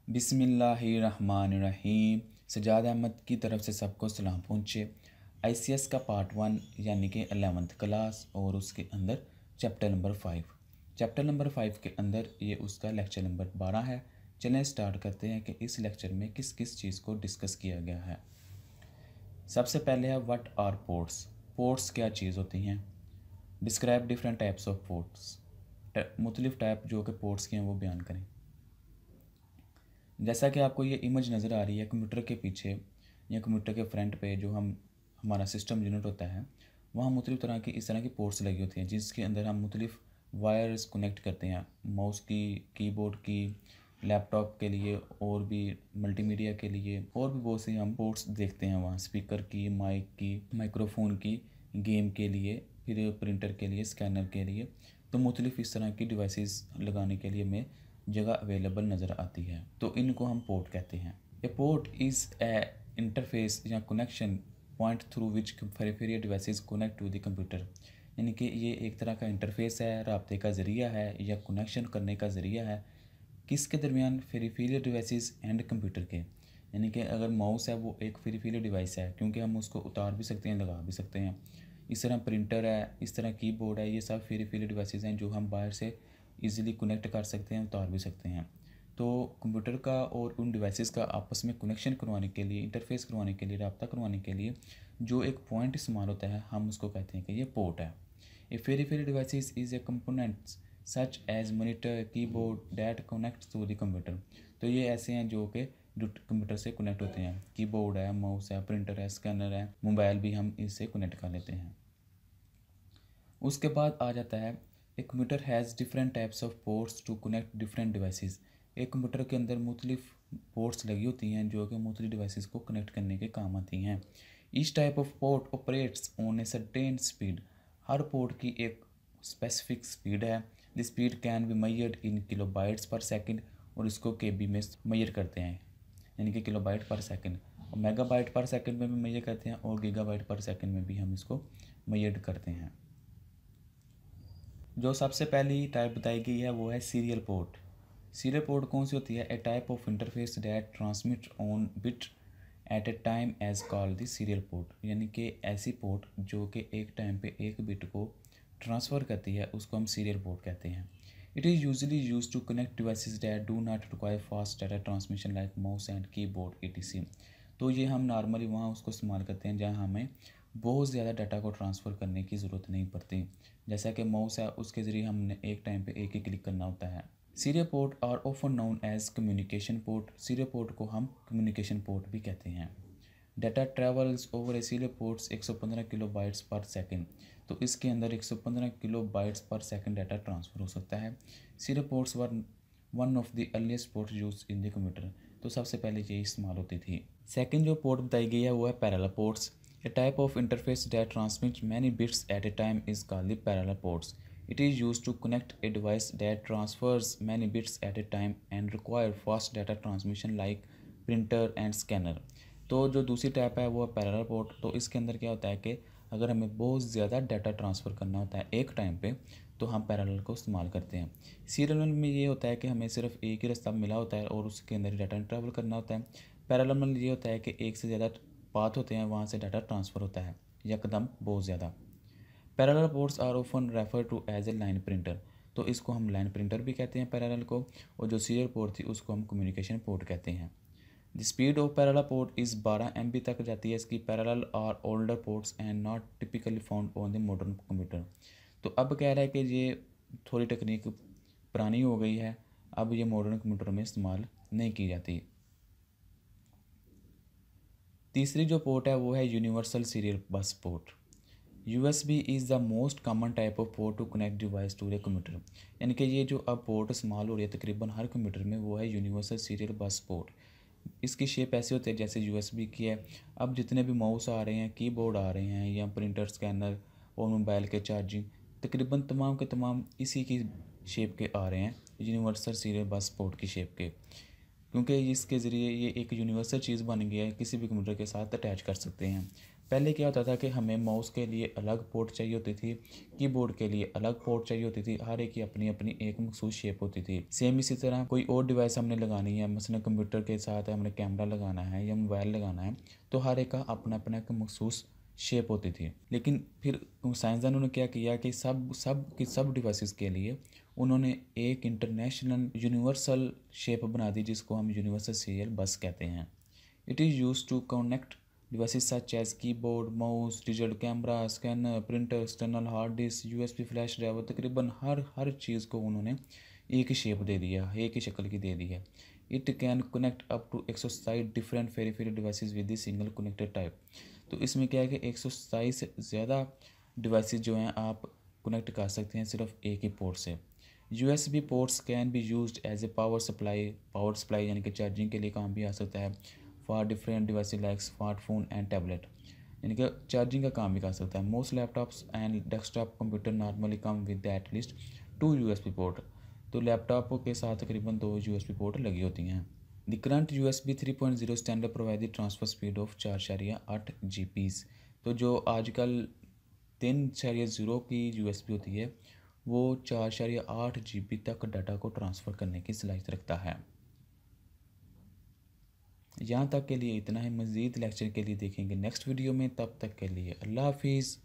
बिस्मिल्लाहिर्रहमानिर्रहीम। सजाद अहमद की तरफ से सबको सलाम पहुँचे। आईसीएस का पार्ट 1 यानी कि 11th क्लास और उसके अंदर चैप्टर नंबर 5। चैप्टर नंबर 5 के अंदर ये उसका लेक्चर नंबर 12 है। चलें स्टार्ट करते हैं कि इस लेक्चर में किस किस चीज़ को डिस्कस किया गया है। सबसे पहले है व्हाट आर पोर्ट्स। पोर्ट्स क्या चीज़ होती हैं। Describe different types of ports. मुख्तलिफ टाइप जो कि पोर्ट्स के हैं वो बयान करें। जैसा कि आपको ये इमेज नज़र आ रही है कंप्यूटर के पीछे या कंप्यूटर के फ्रंट पे जो हमारा सिस्टम यूनिट होता है, वहाँ मुख्तलिफ तरह की इस तरह की पोर्ट्स लगी होती हैं जिसके अंदर हम मुख्तलिफ वायर्स कनेक्ट करते हैं। माउस की, कीबोर्ड की, लैपटॉप के लिए और भी मल्टीमीडिया के लिए और भी बहुत सी हम पोर्ट्स देखते हैं वहाँ। स्पीकर की, माइक की, माइक्रोफोन की, गेम के लिए, फिर प्रिंटर के लिए, स्कैनर के लिए। तो मुख्तलिफ इस तरह की डिवाइसेस लगाने के लिए हमें जगह अवेलेबल नज़र आती है, तो इनको हम पोर्ट कहते हैं। A port is a interface या connection point through which peripheral devices connect to the computer. यानी कि ये एक तरह का इंटरफेस है, राब्ते का ज़रिया है या कनेक्शन करने का ज़रिया है किसके दरमियान, पेरिफेरल डिवाइसेस एंड कंप्यूटर के। यानी कि अगर माउस है वो एक पेरिफेरल डिवाइस है क्योंकि हम उसको उतार भी सकते हैं, लगा भी सकते हैं। इस तरह प्रिंटर है, इस तरह कीबोर्ड है, ये सब पेरिफेरल डिवाइसेस हैं जो हम बाहर से ईज़िली कनेक्ट कर सकते हैं, उतार भी सकते हैं। तो कंप्यूटर का और उन डिवाइसेस का आपस में कनेक्शन करवाने के लिए, इंटरफेस करवाने के लिए, राब्ता करवाने के लिए जो एक पॉइंट इस्तेमाल होता है हम उसको कहते हैं कि ये पोर्ट है। A peripheral devices is a components such as monitor, keyboard that connect to the computer. तो ये ऐसे हैं जो कंप्यूटर से कनेक्ट होते हैं। कीबोर्ड है, माउस है, प्रिंटर है, स्कैनर है, मोबाइल भी हम इससे कनेक्ट कर लेते हैं। उसके बाद आ जाता है a computer has different types of ports to connect different devices. एक कंप्यूटर के अंदर मुख्तलिफ पोर्ट्स लगी होती हैं जो कि मुख्तलिफ डिवाइसेस को कनेक्ट करने के काम आती हैं। Each type of port operates on a certain speed. Her port की एक स्पेसिफिक स्पीड है। The speed can be measured in kilobytes पर सेकंड, और इसको केबी में मेजर करते हैं, यानी कि किलोबाइट पर सेकंड। और मेगाबाइट पर सेकंड में भी मेजर करते हैं और गीगाबाइट पर सेकंड में भी हम इसको मेजर करते हैं। जो सबसे पहली टाइप बताई गई है वो है सीरियल पोर्ट। सीरियल पोर्ट कौन सी होती है? A type of interface that transmit on bit at a time is called the serial port. यानी कि ऐसी पोर्ट जो कि एक टाइम पे एक बिट को ट्रांसफ़र करती है उसको हम सीरियल पोर्ट कहते हैं। It is usually use to connect devices that do not require fast data transmission like mouse and keyboard etc। तो ये हम नॉर्मली वहाँ उसको इस्तेमाल करते हैं जहाँ हमें बहुत ज़्यादा डाटा को ट्रांसफ़र करने की ज़रूरत नहीं पड़ती। जैसा कि माउस है उसके ज़रिए हमने एक टाइम पे एक ही क्लिक करना होता है। Serial port are often known as communication port. Serial port को हम कम्युनिकेशन पोर्ट भी कहते हैं। Data travels over a serial ports 115 kilobytes per second. तो इसके अंदर 115 kilobytes per second data transfer हो सकता है। Serial ports were one of the earliest port use in the computer. तो सबसे पहले ये इस्तेमाल होती थी। सेकेंड जो पोर्ट बताई गई है वो है parallel ports. A type of interface that transmits many bits at a time is called the parallel ports. It is used to connect a device that transfers many bits at a time and require fast data transmission like printer and scanner. तो जो दूसरी type है वो है parallel port. तो इसके अंदर क्या होता है कि अगर हमें बहुत ज़्यादा डाटा ट्रांसफ़र करना होता है एक टाइम पे तो हम पैरेलल को इस्तेमाल करते हैं। सीरियल में ये होता है कि हमें सिर्फ एक ही रास्ता मिला होता है और उसके अंदर डाटा ट्रैवल करना होता है। पैरेलल में ये होता है कि एक से ज़्यादा पाथ होते हैं, वहाँ से डाटा ट्रांसफ़र होता है यकदम बहुत ज़्यादा। Parallel ports are often refer to as a line printer. तो इसको हम लाइन प्रिंटर भी कहते हैं पैरेलल को, और जो सीरियल पोर्ट थी उसको हम कम्युनिकेशन पोर्ट कहते हैं। The speed of parallel port is 12 MB तक जाती है। इसकी parallel are older ports and not typically found on the modern computer. तो अब कह रहा है कि ये थोड़ी टेक्निक पुरानी हो गई है, अब ये मॉडर्न कंप्यूटर में इस्तेमाल नहीं की जाती। तीसरी जो पोर्ट है वो है universal serial bus port. USB is the most common type of port to connect device to a computer. यानी कि ये जो अब पोर्ट इस्तेमाल हो रही है तकरीबन हर कंप्यूटर में वो है यूनिवर्सल सीरियल बस पोर्ट। इसकी शेप ऐसे होती है जैसे USB की है। अब जितने भी माउस आ रहे हैं, कीबोर्ड आ रहे हैं या प्रिंटर, स्कैनर और मोबाइल के चार्जिंग, तकरीबन तमाम के तमाम इसी की शेप के आ रहे हैं, यूनिवर्सल सीरियल बस पोर्ट की शेप के। क्योंकि इसके ज़रिए ये एक यूनिवर्सल चीज़ बन गया है, किसी भी कंप्यूटर के साथ अटैच कर सकते हैं। पहले क्या होता था कि हमें माउस के लिए अलग पोर्ट चाहिए होती थी, कीबोर्ड के लिए अलग पोर्ट चाहिए होती थी, हर एक की अपनी अपनी एक मखसूस शेप होती थी। सेम इसी तरह कोई और डिवाइस हमने लगानी है, मसलन कंप्यूटर के साथ हमने कैमरा लगाना है या मोबाइल लगाना है, तो हर एक का अपना अपना एक मखसूस शेप होती थी। लेकिन फिर साइंसदानों ने क्या किया कि सब डिवाइसेस के लिए उन्होंने एक इंटरनेशनल यूनिवर्सल शेप बना दी, जिसको हम यूनिवर्सल सीरियल बस कहते हैं। It is use to connect devices such as keyboard, mouse, digital camera, scanner, printer, external hard disk, USB flash driver, तकरीबन हर चीज़ को उन्होंने एक ही शेप दे दिया, एक ही शक्ल की दे दी है। It can connect up to 127 different peripheral devices with the single connected type. तो इसमें क्या है कि 127 से ज़्यादा डिवाइसेस जो हैं आप कनेक्ट कर सकते हैं सिर्फ एक ही पोर्ट से। USB ports can be used as a power supply यानी कि चार्जिंग के लिए काम भी आ सकता है for different devices like smartphone and tablet, यानी कि चार्जिंग का काम भी कर सकता है। Most laptops and desktop computer normally come with at least 2 USB port. तो लैपटॉप के साथ तकरीबन 2 USB पोर्ट लगी होती हैं। The current USB 3.0 standard provide the transfer speed of 4.8 GBs। तो जो आजकल 3.0 की USB होती है वो 4.8 GB तक डाटा को ट्रांसफ़र करने की सलाहियत रखता है। यहाँ तक के लिए इतना है, मज़ीद लेक्चर के लिए देखेंगे नेक्स्ट वीडियो में। तब तक के लिए अल्लाह हाफिज़।